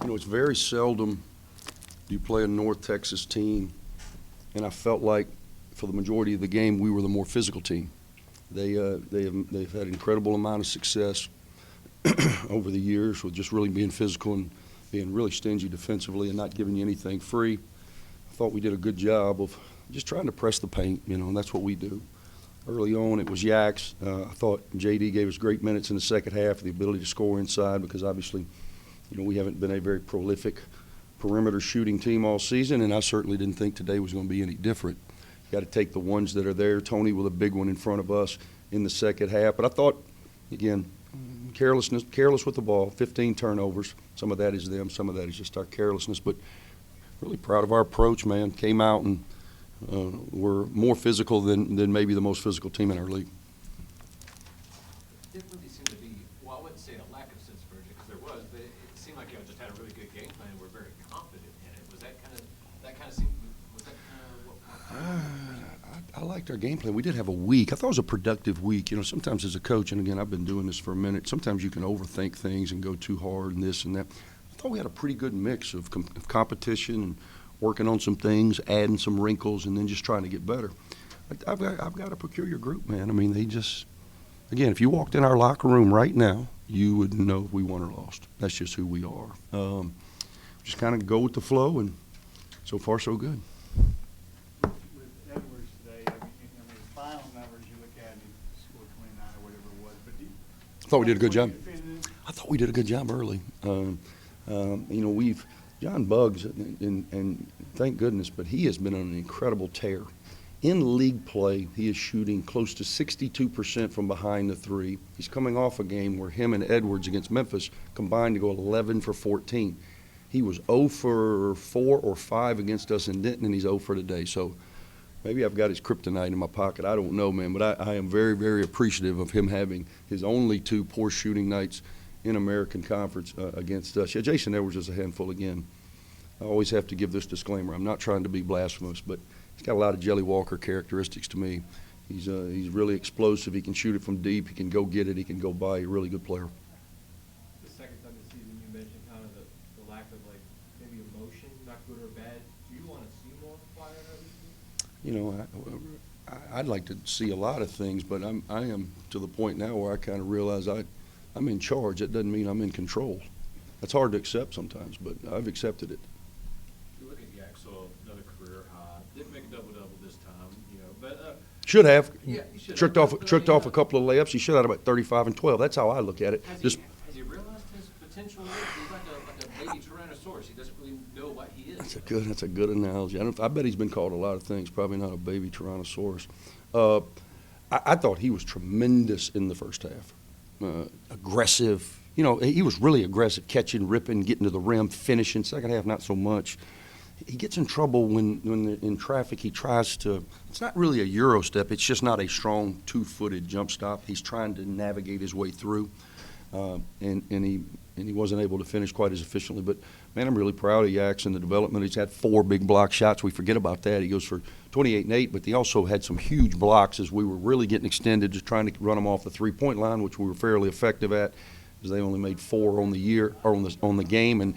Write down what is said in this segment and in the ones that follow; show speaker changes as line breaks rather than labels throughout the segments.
It's very seldom you play a North Texas team, and I felt like for the majority of the game we were the more physical team. They've had an incredible amount of success over the years with just really being physical and being really stingy defensively and not giving you anything free. I thought we did a good job of just trying to press the paint, and that's what we do. Early on, it was Yaks. I thought J.D. gave us great minutes in the second half, the ability to score inside because obviously, we haven't been a very prolific perimeter shooting team all season, and I certainly didn't think today was going to be any different. You got to take the ones that are there. Tony with a big one in front of us in the second half. But I thought, again, careless with the ball, 15 turnovers. Some of that is them. Some of that is just our carelessness. But really proud of our approach, man. Came out and were more physical than maybe the most physical team in our league.
There really seemed to be, well, I wouldn't say a lack of sense of urgency because there was, but it seemed like you just had a really good game plan and were very confident in it. Was that kind of
I liked our game plan. We did have a week. I thought it was a productive week. Sometimes as a coach, and again, I've been doing this for a minute, sometimes you can overthink things and go too hard and this and that. I thought we had a pretty good mix of competition and working on some things, adding some wrinkles, and then just trying to get better. I've got a peculiar group, man. I mean, they just, again, if you walked in our locker room right now, you would know if we won or lost. That's just who we are. Just kind of go with the flow, and so far so good.
With Edwards today, his final numbers you look at, he scored 29 or whatever it was. But
I thought we did a good job. I thought we did a good job early. We've John Buggs, and thank goodness, but he has been on an incredible tear. In league play, he is shooting close to 62% from behind the three. He's coming off a game where him and Edwards against Memphis combined to go 11 for 14. He was 0 for 4 or 5 against us in Denton, and he's 0 for today. So maybe I've got his kryptonite in my pocket. I don't know, man, but I am very, very appreciative of him having his only 2 poor shooting nights in American Conference against us. Yeah, Jason Edwards is a handful again. I always have to give this disclaimer. I'm not trying to be blasphemous, but he's got a lot of Jelly Walker characteristics to me. He's really explosive. He can shoot it from deep. He can go get it. He can go by. A really good player.
The second time this season you mentioned kind of the lack of maybe emotion, not good or bad. Do you want to see more fire in
I'd like to see a lot of things, but I am to the point now where I kind of realize I'm in charge. That doesn't mean I'm in control. That's hard to accept sometimes, but I've accepted it.
You look at Yaxel, another career high. Didn't make a double-double this time, but
should have.
Yeah, he should
tricked
have.
off a couple of layups. He should have had about 35 and 12. That's how I look at it.
Has he realized his potential? He's like a baby Tyrannosaurus. He doesn't really know what he is.
That's a good analogy. I bet he's been called a lot of things. Probably not a baby Tyrannosaurus. I thought he was tremendous in the first half. Aggressive. He was really aggressive, catching, ripping, getting to the rim, finishing. Second half, not so much. He gets in trouble when in traffic he tries to – it's not really a Euro step. It's just not a strong two-footed jump stop. He's trying to navigate his way through, and he wasn't able to finish quite as efficiently. But, man, I'm really proud of Yaks and the development. He's had 4 big block shots. We forget about that. He goes for 28 and 8, but he also had some huge blocks as we were really getting extended, just trying to run them off the three-point line, which we were fairly effective at, because they only made 4 on the year or on the game. And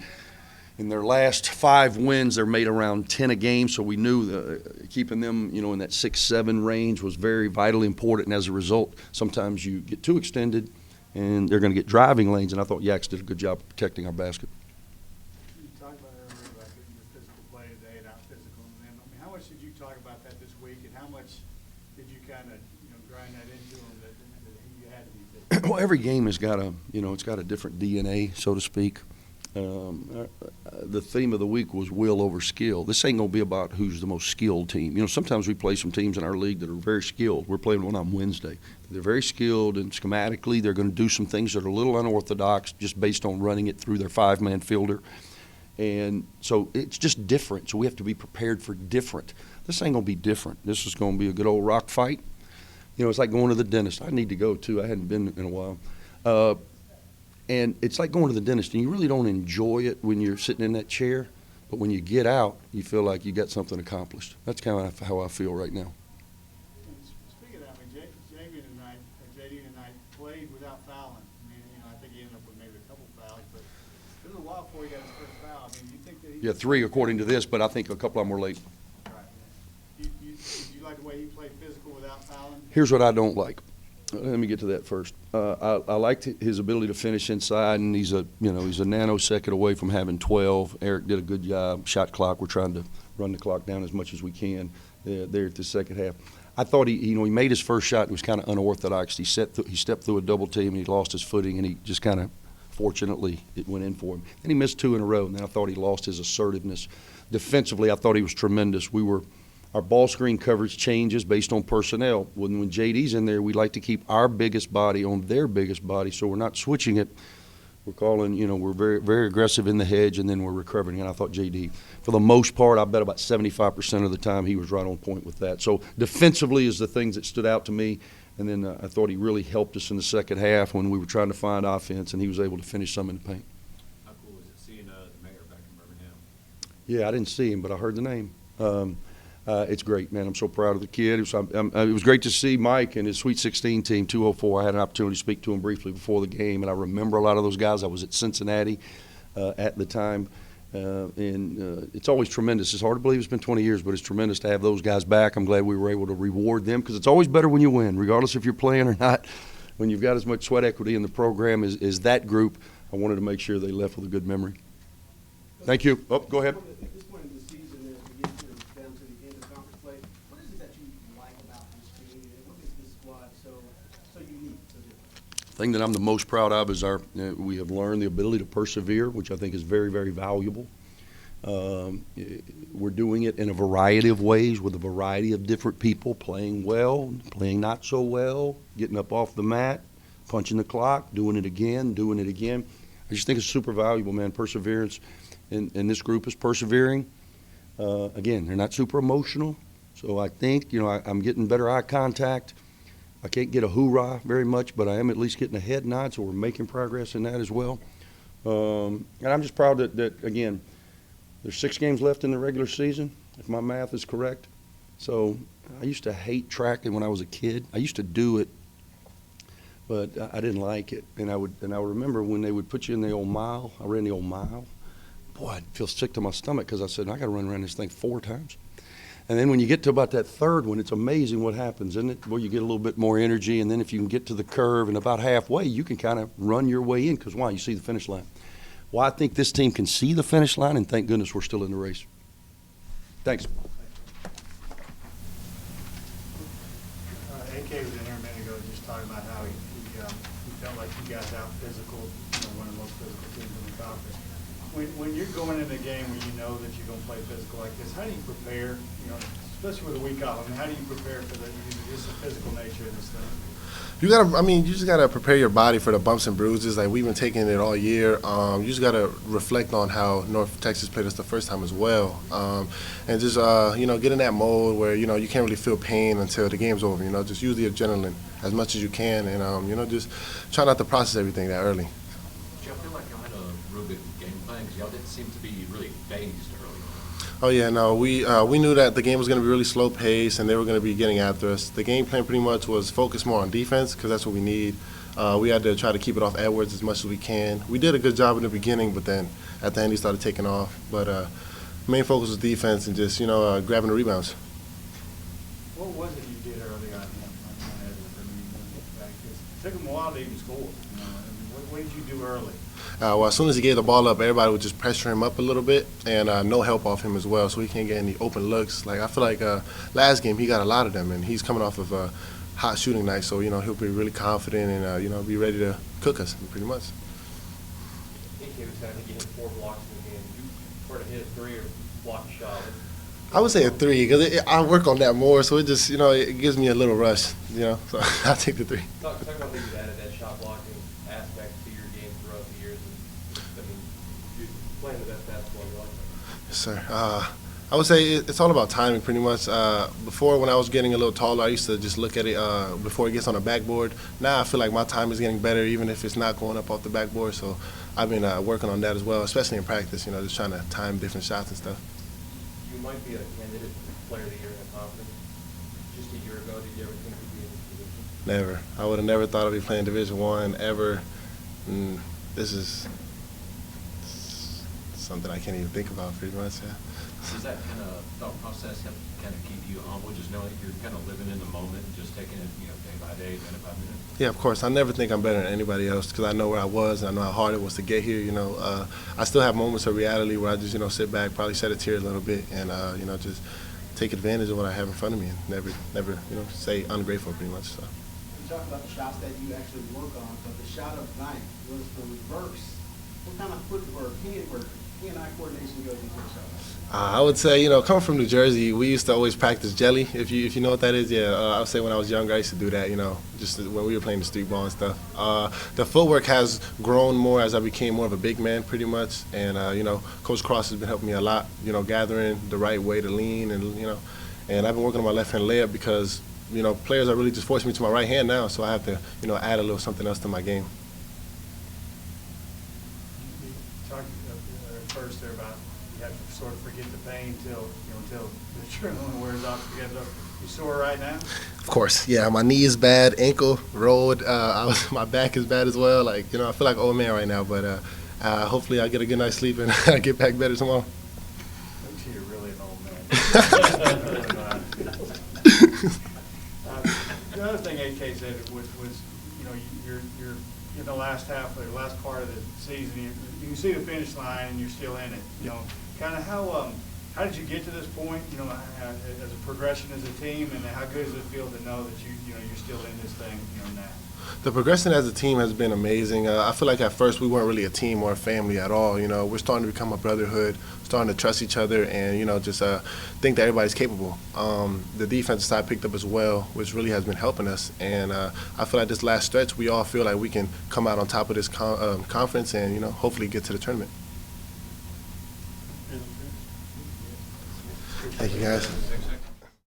in their last 5 wins, they're made around 10 a game, so we knew keeping them, in that 6-7 range was very vitally important. And as a result, sometimes you get too extended, and they're going to get driving lanes. And I thought Yaks did a good job of protecting our basket.
You talked about earlier about getting your physical play today and out physical. And how much did you talk about that this week, and how much did you kind of grind that into them that you had to be physical?
Well, every game has got it's got a different DNA, so to speak. The theme of the week was will over skill. This ain't going to be about who's the most skilled team. Sometimes we play some teams in our league that are very skilled. We're playing one on Wednesday. They're very skilled, and schematically they're going to do some things that are a little unorthodox just based on running it through their 5-man fielder. And so it's just different. So we have to be prepared for different. This ain't going to be different. This is going to be a good old rock fight. It's like going to the dentist. I need to go, too. I hadn't been in a while. And it's like going to the dentist, and you really don't enjoy it when you're sitting in that chair. But when you get out, you feel like you got something accomplished. That's kind of how I feel right now.
Speaking of that, Jamie tonight, JD tonight, played without fouling. I think he ended up with maybe a couple fouls. But It was a while before he got his first foul. I mean, you think that he?
Yeah, 3 according to this, but I think a couple of them were late.
Right. Did you like the way he played physical without fouling?
Here's what I don't like. Let me get to that first. I liked his ability to finish inside, and he's a nanosecond away from having 12. Eric did a good job. Shot clock. We're trying to run the clock down as much as we can there at the second half. I thought he made his first shot. It was kind of unorthodox. He stepped through a double team, and he lost his footing, and he just kind of, fortunately, it went in for him. Then he missed 2 in a row, and then I thought he lost his assertiveness. Defensively, I thought he was tremendous. Our ball screen coverage changes based on personnel. When JD's in there, we like to keep our biggest body on their biggest body, so we're not switching it. We're calling, we're very, very aggressive in the hedge, and then we're recovering. And I thought JD, for the most part, I bet about 75% of the time he was right on point with that. So defensively is the things that stood out to me. And then I thought he really helped us in the second half when we were trying to find offense, and he was able to finish some in the paint.
How cool was it seeing the mayor back in Birmingham?
Yeah, I didn't see him, but I heard the name. It's great, man. I'm so proud of the kid. It was great to see Mike and his Sweet 16 team, 204. I had an opportunity to speak to him briefly before the game, and I remember a lot of those guys. I was at Cincinnati at the time, and it's always tremendous. It's hard to believe it's been 20 years, but it's tremendous to have those guys back. I'm glad we were able to reward them because it's always better when you win, regardless if you're playing or not. When you've got as much sweat equity in the program as that group, I wanted to make sure they left with a good memory. Thank you. Oh, go ahead.
At this point in the season, as we get down to the end of conference play, what is it that you like about this team, and what makes this squad so unique, so different?
The thing that I'm the most proud of is we have learned the ability to persevere, which I think is very, very valuable. We're doing it in a variety of ways with a variety of different people, playing well, playing not so well, getting up off the mat, punching the clock, doing it again. I just think it's super valuable, man, perseverance. And this group is persevering. Again, they're not super emotional. So I think, I'm getting better eye contact. I can't get a hoorah very much, but I am at least getting a head nod, so we're making progress in that as well. And I'm just proud that, again, there's 6 games left in the regular season, if my math is correct. So I used to hate tracking when I was a kid. I used to do it, but I didn't like it. And I would remember when they would put you in the old mile. I ran the old mile. Boy, I'd feel sick to my stomach because I said, I got to run around this thing 4 times. And then when you get to about that third one, it's amazing what happens, isn't it? Well, you get a little bit more energy, and then if you can get to the curve and about halfway, you can kind of run your way in because why? You see the finish line. Well, I think this team can see the finish line, and thank goodness we're still in the race. Thanks.
AK was in here a minute ago just talking about how he felt like you guys out physical, one of the most physical teams in the conference. When you're going in a game where you know that you're going to play physical like this, how do you prepare, especially with a week off? I mean, how do you prepare for just the physical nature of this thing?
You just gotta prepare your body for the bumps and bruises. Like we've been taking it all year. You just gotta reflect on how North Texas played us the first time as well, and just get in that mode where you can't really feel pain until the game's over. Just use the adrenaline as much as you can, and just try not to process everything that early.
Did y'all feel like y'all had a real good game plan? Because y'all didn't seem to be really phased early on.
Oh yeah, no, we knew that the game was going to be really slow pace and they were going to be getting after us. The game plan pretty much was focused more on defense because that's what we need. We had to try to keep it off Edwards as much as we can. We did a good job in the beginning, but then at the end he started taking off. But main focus was defense and just grabbing the rebounds.
What was it you did early on Edwards? I mean, it took him a while to even score. What did you do early?
Well, as soon as he gave the ball up, everybody would just pressure him up a little bit, and no help off him as well, so he can't get any open looks. Like I feel like last game he got a lot of them, and he's coming off of a hot shooting night, so he'll be really confident and be ready to cook us pretty much.
I think you hit 4 blocks in the game. You were to hit 3 or block a shot.
I would say a 3 because I work on that more, so it just it gives me a little rush, so I'll take the 3.
Talk about maybe added that shot blocking aspect to your game throughout the years. You're playing the best basketball you like.
Yes, sir. I would say it's all about timing pretty much. Before, when I was getting a little taller, I used to just look at it before it gets on the backboard. Now I feel like my time is getting better even if it's not going up off the backboard. So I've been working on that as well, especially in practice, just trying to time different shots and stuff.
You might be a candidate for Player of the Year in the conference. Just a year ago, did you ever think you'd be in this position?
Never. I would have never thought I'd be playing Division I ever. This is something I can't even think about pretty much. Yeah.
Does that kind of thought process help kind of keep you humble, just knowing that you're kind of living in the moment and just taking it, day by day, minute by minute?
Yeah, of course. I never think I'm better than anybody else because I know where I was and I know how hard it was to get here. I still have moments of reality where I just, sit back, probably shed a tear a little bit, and just take advantage of what I have in front of me and never, say ungrateful pretty much. So.
You talk about the shots that you actually work on, but the shot of the night was the reverse. What kind of footwork, hand-eye coordination goes into the shot?
I would say, coming from New Jersey, we used to always practice jelly. If you know what that is, yeah. I would say when I was younger, I used to do that. Just when we were playing the street ball and stuff. The footwork has grown more as I became more of a big man, pretty much. And Coach Cross has been helping me a lot. Gathering the right way to lean and I've been working on my left hand layup because players are really just forcing me to my right hand now, so I have to add a little something else to my game.
You talked at first there about you have to sort of forget the pain until the adrenaline wears off. You sore right now?
Of course, yeah. My knee is bad, ankle rolled. My back is bad as well. I feel like an old man right now, but hopefully I get a good night's sleep and I get back better tomorrow.
Looks like you're really an old man. The other thing AK said was you're in the last half or the last part of the season. You can see the finish line and you're still in it. Kind of how did you get to this point? As a progression as a team, and how good does it feel to know that you're still in this thing now?
The progression as a team has been amazing. I feel like at first we weren't really a team or a family at all. We're starting to become a brotherhood, starting to trust each other, and just think that everybody's capable. The defensive side picked up as well, which really has been helping us. And I feel like this last stretch, we all feel like we can come out on top of this conference and hopefully get to the tournament.
Yeah.
Thank you, guys.
6 seconds.